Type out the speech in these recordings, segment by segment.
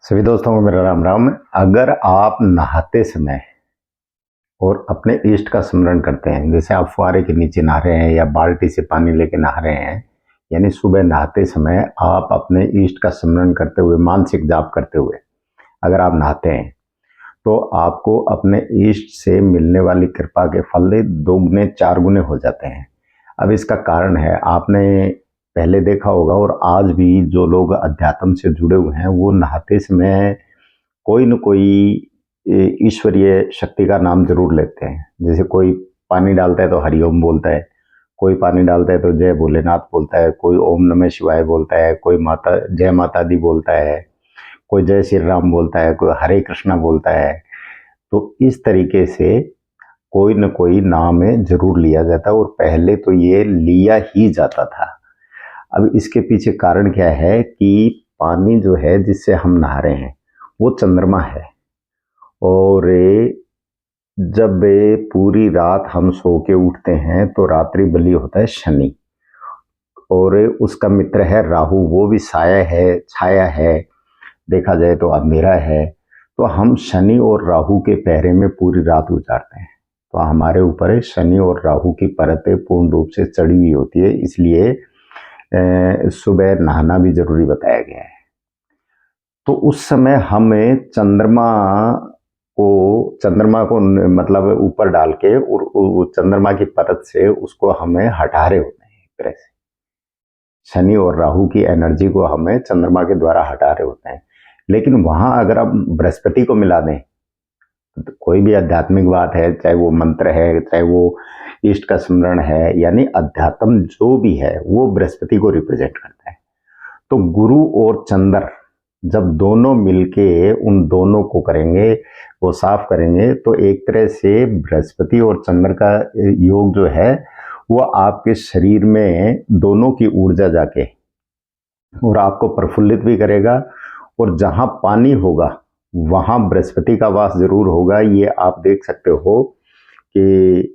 सभी दोस्तों को मेरा राम राम। अगर आप नहाते समय और अपने इष्ट का स्मरण करते हैं, जैसे आप फुहारे के नीचे नहा रहे हैं या बाल्टी से पानी लेके नहा रहे हैं, यानी सुबह नहाते समय आप अपने इष्ट का स्मरण करते हुए, मानसिक जाप करते हुए अगर आप नहाते हैं तो आपको अपने इष्ट से मिलने वाली कृपा के फल 2 गुने 4 गुने हो जाते हैं। अब इसका कारण है, आपने पहले देखा होगा और आज भी जो लोग अध्यात्म से जुड़े हुए हैं वो नहाते समय कोई न कोई ईश्वरीय शक्ति का नाम जरूर लेते हैं। जैसे कोई पानी डालता है तो हरिओम बोलता है, कोई पानी डालता है तो जय भोलेनाथ बोलता है, कोई ओम नमः शिवाय बोलता है, कोई माता जय माता दी बोलता है, कोई जय श्री राम बोलता है, कोई हरे कृष्णा बोलता है। तो इस तरीके से कोई न कोई नाम जरूर लिया जाता है और पहले तो ये लिया ही जाता था। अब इसके पीछे कारण क्या है कि पानी जो है जिससे हम नहा रहे हैं वो चंद्रमा है, और जब पूरी रात हम सो के उठते हैं तो रात्रि बलि होता है शनि, और उसका मित्र है राहु, वो भी छाया है, देखा जाए तो अंधेरा है। तो हम शनि और राहु के पहरे में पूरी रात गुजारते हैं, तो हमारे ऊपर शनि और राहु की परतें पूर्ण रूप से चढ़ी हुई होती है, इसलिए सुबह नहाना भी जरूरी बताया गया है। तो उस समय हमें चंद्रमा को मतलब ऊपर डाल के और चंद्रमा की परत से उसको हमें हटा रहे होते हैं। एक तरह से शनि और राहु की एनर्जी को हमें चंद्रमा के द्वारा हटा रहे होते हैं। लेकिन वहां अगर आप बृहस्पति को मिला दें तो कोई भी आध्यात्मिक बात है, चाहे वो मंत्र है, चाहे वो इष्ट का स्मरण है, यानी अध्यात्म जो भी है वो बृहस्पति को रिप्रेजेंट करता है। तो गुरु और चंद्र जब दोनों मिलके उन दोनों को करेंगे, वो साफ करेंगे, तो एक तरह से बृहस्पति और चंद्र का योग जो है वो आपके शरीर में दोनों की ऊर्जा जाके और आपको प्रफुल्लित भी करेगा। और जहां पानी होगा वहां बृहस्पति का वास जरूर होगा। ये आप देख सकते हो कि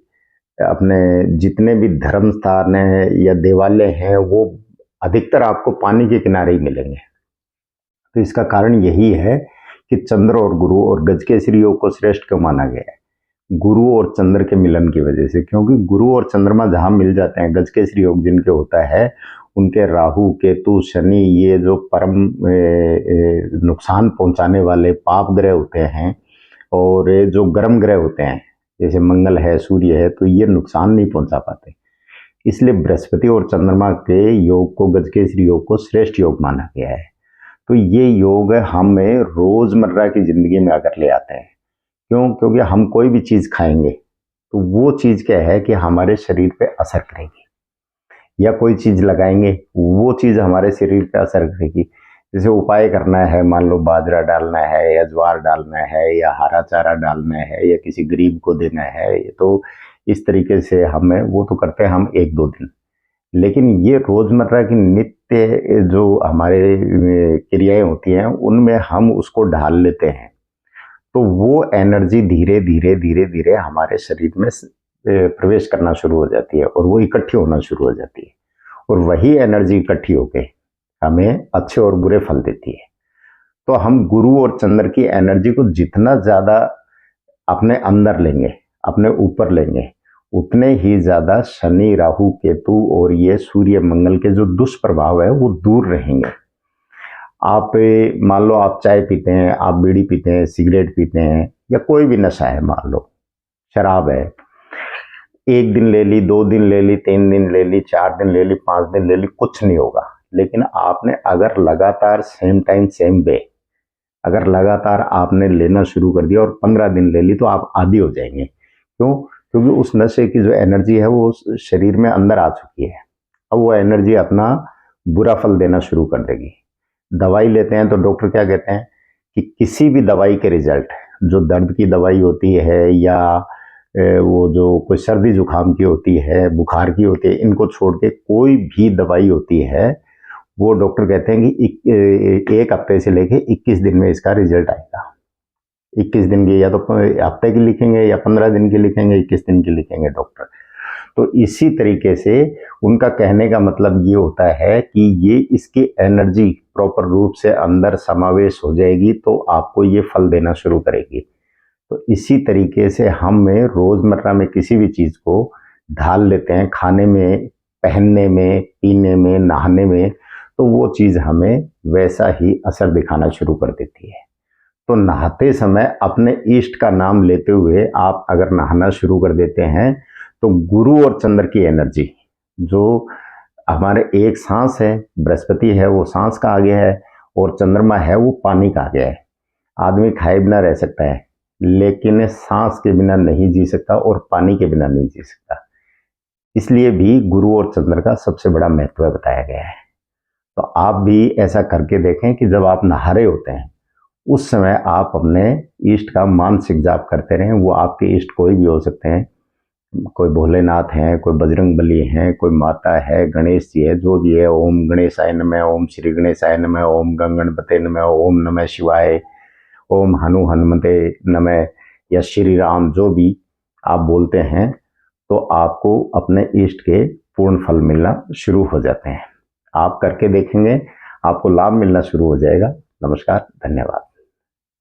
अपने जितने भी धर्म स्थान है या देवालय हैं वो अधिकतर आपको पानी के किनारे ही मिलेंगे। तो इसका कारण यही है कि चंद्र और गुरु और गजकेसरी योग को श्रेष्ठ क्यों माना गया है, गुरु और चंद्र के मिलन की वजह से। क्योंकि गुरु और चंद्रमा जहां मिल जाते हैं, गजकेसरी योग जिनके होता है, उनके राहु केतु शनि ये जो परम नुकसान पहुंचाने वाले पाप ग्रह होते हैं, और जो गर्म ग्रह होते हैं जैसे मंगल है, सूर्य है, तो ये नुकसान नहीं पहुंचा पाते। इसलिए बृहस्पति और चंद्रमा के योग को, गजकेसरी योग को श्रेष्ठ योग माना गया है। तो ये योग हमें रोजमर्रा की जिंदगी में अगर ले आते हैं, क्योंकि हम कोई भी चीज खाएंगे तो वो चीज क्या है कि हमारे शरीर पे असर करेगी, या कोई चीज लगाएंगे वो चीज हमारे शरीर पे असर करेगी। जैसे उपाय करना है, मान लो बाजरा डालना है या ज्वार डालना है या हरा चारा डालना है या किसी गरीब को देना है, तो इस तरीके से हमें वो तो करते हैं हम 1-2 दिन। लेकिन ये रोजमर्रा की नित्य जो हमारे क्रियाएं होती हैं उनमें हम उसको ढाल लेते हैं, तो वो एनर्जी धीरे धीरे धीरे धीरे हमारे शरीर में प्रवेश करना शुरू हो जाती है और वो इकट्ठी होना शुरू हो जाती है, और वही एनर्जी इकट्ठी होकर हमें अच्छे और बुरे फल देती है। तो हम गुरु और चंद्र की एनर्जी को जितना ज्यादा अपने अंदर लेंगे, अपने ऊपर लेंगे, उतने ही ज्यादा शनि राहु केतु और ये सूर्य मंगल के जो दुष्प्रभाव है वो दूर रहेंगे। आप मान लो आप चाय पीते हैं, आप बीड़ी पीते हैं, सिगरेट पीते हैं, या कोई भी नशा है, मान लो शराब है, 1 दिन ले ली, 2 दिन ले ली, 3 दिन ले ली, 4 दिन ले ली, 5 दिन ले ली, कुछ नहीं होगा। लेकिन आपने अगर लगातार सेम टाइम सेम वे अगर लगातार आपने लेना शुरू कर दिया और 15 दिन ले ली तो आप आदी हो जाएंगे। क्यों? क्योंकि उस नशे की जो एनर्जी है वो शरीर में अंदर आ चुकी है। अब वो एनर्जी अपना बुरा फल देना शुरू कर देगी। दवाई लेते हैं तो डॉक्टर क्या कहते हैं कि किसी भी दवाई के रिजल्ट, जो दर्द की दवाई होती है या वो जो कोई सर्दी जुकाम की होती है, बुखार की होती है, इनको छोड़ के कोई भी दवाई होती है, वो डॉक्टर कहते हैं कि 1 हफ्ते से लेके 21 दिन में इसका रिजल्ट आएगा। 21 दिन की, या तो हफ्ते की लिखेंगे या 15 दिन की लिखेंगे, 21 दिन की लिखेंगे डॉक्टर। तो इसी तरीके से उनका कहने का मतलब ये होता है कि ये इसकी एनर्जी प्रॉपर रूप से अंदर समावेश हो जाएगी तो आपको ये फल देना शुरू करेगी। तो इसी तरीके से हमें रोजमर्रा में किसी भी चीज को ढाल लेते हैं, खाने में, पहनने में, पीने में, नहाने में, तो वो चीज हमें वैसा ही असर दिखाना शुरू कर देती है। तो नहाते समय अपने इष्ट का नाम लेते हुए आप अगर नहाना शुरू कर देते हैं तो गुरु और चंद्र की एनर्जी, जो हमारे एक सांस है, बृहस्पति है वो सांस का आगे है और चंद्रमा है वो पानी का आगे है। आदमी खाए बिना रह सकता है लेकिन सांस के बिना नहीं जी सकता और पानी के बिना नहीं जी सकता। इसलिए भी गुरु और चंद्र का सबसे बड़ा महत्व बताया गया है। तो आप भी ऐसा करके देखें कि जब आप नहा रहे होते हैं उस समय आप अपने इष्ट का मानसिक जाप करते रहें। वो आपके इष्ट कोई भी हो सकते हैं, कोई भोलेनाथ हैं, कोई बजरंगबली हैं, कोई माता है, गणेश जी है, जो भी है। ओम गणेशाय नमः, ओम श्री गणेशाय नमः, ओम गंगणपते नमः, ओम नमः शिवाय, ओम हनुमते नमः या श्री राम, जो भी आप बोलते हैं तो आपको अपने इष्ट के पूर्ण फल मिलना शुरू हो जाते हैं। आप करके देखेंगे, आपको लाभ मिलना शुरू हो जाएगा। नमस्कार, धन्यवाद।